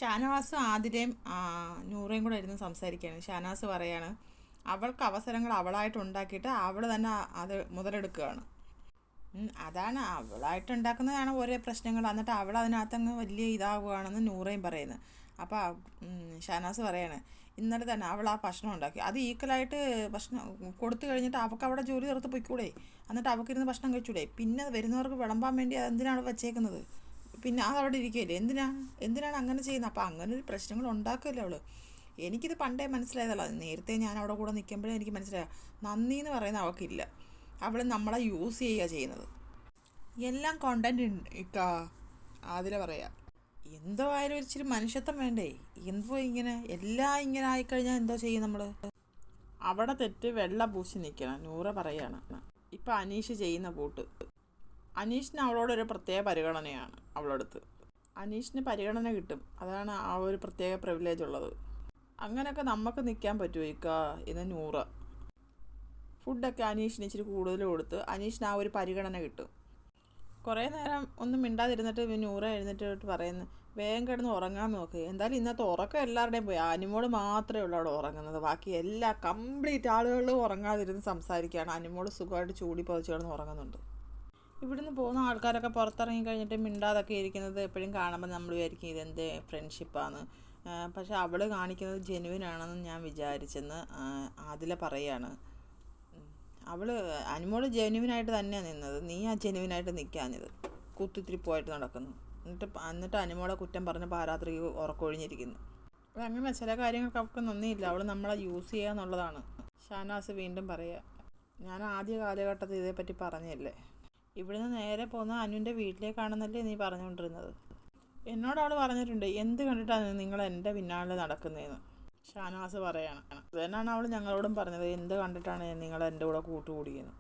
ഷാനവാസും ആതിരയും നൂറയും കൂടെ ഇരുന്ന് സംസാരിക്കുകയാണ്. ഷാനവാസ് പറയാണ് അവൾക്ക് അവസരങ്ങൾ അവളായിട്ട് ഉണ്ടാക്കിയിട്ട് അവൾ തന്നെ അത് മുതലെടുക്കുകയാണ്. അതാണ് അവളായിട്ട് ഉണ്ടാക്കുന്നതാണ് ഓരോ പ്രശ്നങ്ങൾ. എന്നിട്ട് അവൾ അതിനകത്തങ്ങ് വലിയ ഇതാവുകയാണെന്ന് നൂറയും പറയുന്നത്. അപ്പോൾ ഷാനവാസ് പറയാണ് ഇന്നലെ തന്നെ അവൾ ആ ഭക്ഷണം ഉണ്ടാക്കി അത് ഈക്വലായിട്ട് ഭക്ഷണം കൊടുത്തു കഴിഞ്ഞിട്ട് അവൾക്ക് അവിടെ ജോലി തീർത്ത് പൊയ്ക്കൂടെ, എന്നിട്ട് അവൾക്കിരുന്ന് ഭക്ഷണം കഴിച്ചൂടെ, പിന്നെ വരുന്നവർക്ക് വിളമ്പാൻ വേണ്ടി അതെന്തിനാണ് വെച്ചേക്കുന്നത്, പിന്നെ അതവിടെ ഇരിക്കുകയില്ലേ, എന്തിനാണ് അങ്ങനെ ചെയ്യുന്നത്. അപ്പോൾ അങ്ങനെ ഒരു പ്രശ്നങ്ങൾ ഉണ്ടാക്കുമല്ലോ അവൾ. എനിക്കിത് പണ്ടേ മനസ്സിലായതല്ല, നേരത്തെ ഞാൻ അവിടെ കൂടെ നിൽക്കുമ്പോഴേ എനിക്ക് മനസ്സിലായ നന്ദി എന്ന് പറയുന്ന അവൾക്കില്ല. അവൾ നമ്മളെ യൂസ് ചെയ്യുക ചെയ്യുന്നത്. എല്ലാം കോണ്ടൻറ് ഇക്കാ അതിലെ പറയാം. എന്തോ ആയാലും ഇച്ചിരി മനുഷ്യത്വം വേണ്ടേ. എന്തോ ഇങ്ങനെ എല്ലാം ഇങ്ങനെ ആയിക്കഴിഞ്ഞാൽ എന്തോ ചെയ്യും നമ്മൾ. അവിടെ തെറ്റ് വെള്ള പൂശി നിൽക്കണം. നൂറ പറയാണ് ഇപ്പം അനീഷ് ചെയ്യുന്ന കൂട്ട്. അനീഷിന് അവളോടൊരു പ്രത്യേക പരിഗണനയാണ് അവളടുത്ത്. അനീഷിന് പരിഗണന കിട്ടും, അതാണ് ആ ഒരു പ്രത്യേക പ്രിവിലേജ് ഉള്ളത്. അങ്ങനെയൊക്കെ നമുക്ക് നിൽക്കാൻ പറ്റുമോ ഇക്കാ എന്ന് നൂറ. ഫുഡൊക്കെ അനീഷിന് ഇച്ചിരി കൂടുതൽ കൊടുത്ത് അനീഷിന് ആ ഒരു പരിഗണന കിട്ടും. കുറേ നേരം ഒന്നും മിണ്ടാതിരുന്നിട്ട് നൂറ എഴുന്നേറ്റ് പറയുന്നു വേഗം കിടന്ന് ഉറങ്ങാൻ നോക്ക്. എന്തായാലും ഇന്നത്തെ ഉറക്കം എല്ലാവരുടെയും പോയി, അനിമോൾ മാത്രമേ ഉള്ളൂ അവിടെ ഉറങ്ങുന്നത്. ബാക്കി എല്ലാ കംപ്ലീറ്റ് ആളുകളും ഉറങ്ങാതിരുന്ന് സംസാരിക്കുകയാണ്. അനിമോൾ സുഖമായിട്ട് ചൂടി പതിച്ച് കിടന്ന് ഉറങ്ങുന്നുണ്ട്. ഇവിടുന്ന് പോകുന്ന ആൾക്കാരൊക്കെ പുറത്തിറങ്ങി കഴിഞ്ഞിട്ട് മിണ്ടാതൊക്കെ ഇരിക്കുന്നത് എപ്പോഴും കാണുമ്പോൾ നമ്മൾ വിചാരിക്കും ഇതെന്ത് ഫ്രണ്ട്ഷിപ്പാണ്. പക്ഷെ അവൾ കാണിക്കുന്നത് ജെനുവിൻ ആണെന്ന് ഞാൻ വിചാരിച്ചെന്ന് അതിലെ പറയാണ്. അവൾ അനിമോൾ ജെനുവിനായിട്ട് തന്നെയാണ് നിന്നത്, നീ ആ ജെനുവിനായിട്ട് നിൽക്കാഞ്ഞത് കുത്തിത്തിരിപ്പായിട്ട് നടക്കുന്നു. എന്നിട്ട് അനിമോളെ കുറ്റം പറഞ്ഞ് പാരാത്രിക്ക് ഉറക്കൊഴിഞ്ഞിരിക്കുന്നു. അങ്ങനെ ചില കാര്യങ്ങൾക്ക് അവൾക്ക് നന്ദിയില്ല. അവൾ നമ്മളെ യൂസ് ചെയ്യുക എന്നുള്ളതാണ്. ഷാനവാസ് വീണ്ടും പറയുക ഞാൻ ആദ്യ കാലഘട്ടത്തിൽ ഇതേപ്പറ്റി പറഞ്ഞില്ലേ. ഇവിടുന്ന് നേരെ പോകുന്ന അനുവിൻ്റെ വീട്ടിലേക്കാണെന്നല്ലേ നീ പറഞ്ഞുകൊണ്ടിരുന്നത്. എന്നോട് അവൾ പറഞ്ഞിട്ടുണ്ട് എന്ത് കണ്ടിട്ടാണ് നിങ്ങൾ എൻ്റെ പിന്നാലെ നടക്കുന്നതെന്ന്. ഷാനവാസ് പറയാണ് അതന്നാണ് അവൾ ഞങ്ങളോടും പറഞ്ഞത്, എന്ത് കണ്ടിട്ടാണ് നിങ്ങൾ എൻ്റെ കൂടെ കൂട്ടുകൂടിയെന്ന്.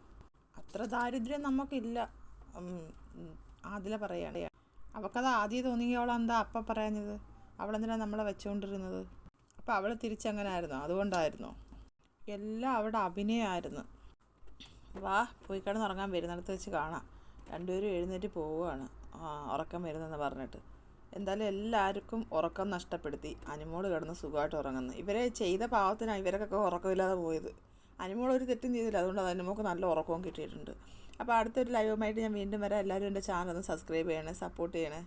അത്ര ദാരിദ്ര്യം നമുക്കില്ല. അതിലെ പറയാണ് അവൾക്കത് ആദ്യം തോന്നിയെങ്കിൽ അവൾ എന്താ അപ്പം പറയാഞ്ഞത്, അവളെന്തിനാണ് നമ്മളെ വെച്ചുകൊണ്ടിരുന്നത്. അപ്പോൾ അവൾ തിരിച്ചങ്ങനെ ആയിരുന്നോ, അതുകൊണ്ടായിരുന്നോ. എല്ലാം അവിടെ അഭിനയമായിരുന്നു. വാ പോയി കിടന്നുറങ്ങാൻ വരുന്നിടത്ത് വെച്ച് കാണാം. രണ്ടുപേരും എഴുന്നേറ്റ് പോവുകയാണ് ഉറക്കം വരുന്നെന്ന് പറഞ്ഞിട്ട്. എന്തായാലും എല്ലാവർക്കും ഉറക്കം നഷ്ടപ്പെടുത്തി. അനിമോൾ കിടന്ന് സുഖമായിട്ട് ഉറങ്ങുന്നു. ഇവരെ ചെയ്ത പാവത്തിനാണ് ഇവരൊക്കെ ഉറക്കമില്ലാതെ പോയത്. അനിമോൾ ഒരു തെറ്റും ചെയ്തില്ല, അതുകൊണ്ട് അനിമോൾക്ക് നല്ല ഉറക്കവും കിട്ടിയിട്ടുണ്ട്. അപ്പോൾ അടുത്തൊരു ലൈവുമായിട്ട് ഞാൻ വീണ്ടും വരാം. എല്ലാവരും എൻ്റെ ചാനൽ ഒന്ന് സബ്സ്ക്രൈബ് ചെയ്യണേ, സപ്പോർട്ട് ചെയ്യണേ.